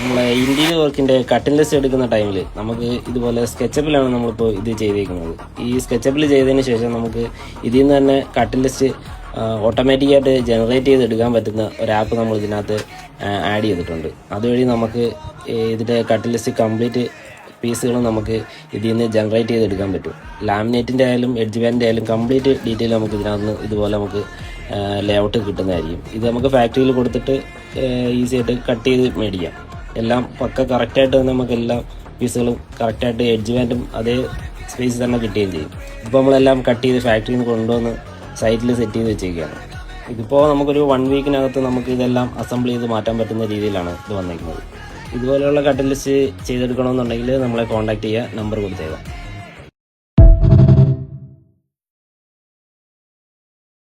നമ്മളെ ഇന്റീരിയർ വർക്കിൻ്റെ cutting list എടുക്കുന്ന ടൈമിൽ നമുക്ക് ഇതുപോലെ സ്കെച്ചപ്പിലാണ് നമ്മളിപ്പോൾ ഇത് ചെയ്തേക്കുന്നത്. ഈ സ്കെച്ചപ്പിൽ ചെയ്തതിന് ശേഷം നമുക്ക് ഇതിൽ നിന്ന് തന്നെ കട്ടിംഗ് ലിസ്റ്റ് ഓട്ടോമാറ്റിക്കായിട്ട് ജനറേറ്റ് ചെയ്തെടുക്കാൻ പറ്റുന്ന ഒരു ആപ്പ് നമ്മൾ ഇതിനകത്ത് ആഡ് ചെയ്തിട്ടുണ്ട്. അതുവഴി നമുക്ക് ഇതിൻ്റെ കട്ടിംഗ് ലിസ്റ്റ് കംപ്ലീറ്റ് പീസുകൾ നമുക്ക് ഇതിൽ നിന്ന് ജനറേറ്റ് ചെയ്തെടുക്കാൻ പറ്റും. ലാമിനേറ്റിൻ്റെ ആയാലും എഡ്ജ് ബാൻഡിൻ്റെ ആയാലും കംപ്ലീറ്റ് ഡീറ്റെയിൽ നമുക്ക് ഇതിനകത്ത് ഇതുപോലെ നമുക്ക് ലേഔട്ട് കിട്ടുന്നതായിരിക്കും. ഇത് നമുക്ക് ഫാക്ടറിയിൽ കൊടുത്തിട്ട് ഈസി ആയിട്ട് കട്ട് ചെയ്ത് മേടിക്കാം. എല്ലാം പക്ക കറക്റ്റായിട്ട് തന്നെ നമുക്ക് എല്ലാ പീസുകളും കറക്റ്റായിട്ട് എഡ്ജ് ബാൻഡും അതേ സ്പേസ് തന്നെ കിട്ടുകയും ചെയ്യും. ഇപ്പോൾ നമ്മളെല്ലാം കട്ട് ചെയ്ത് ഫാക്ടറിയിൽ നിന്ന് കൊണ്ടുവന്ന് സൈറ്റിൽ സെറ്റ് ചെയ്ത് വെച്ചേക്കുകയാണ്. ഇതിപ്പോൾ നമുക്കൊരു 1 വീക്കിനകത്ത് നമുക്ക് ഇതെല്ലാം അസംബിൾ ചെയ്ത് മാറ്റാൻ പറ്റുന്ന രീതിയിലാണ് ഇത് വന്നിരിക്കുന്നത്. ഇതുപോലെയുള്ള കട്ടിംഗ് ലിസ്റ്റ് ചെയ്തെടുക്കണമെന്നുണ്ടെങ്കിൽ നമ്മളെ കോൺടാക്ട് ചെയ്യുക, നമ്പർ കൊടുത്തേക്കാം.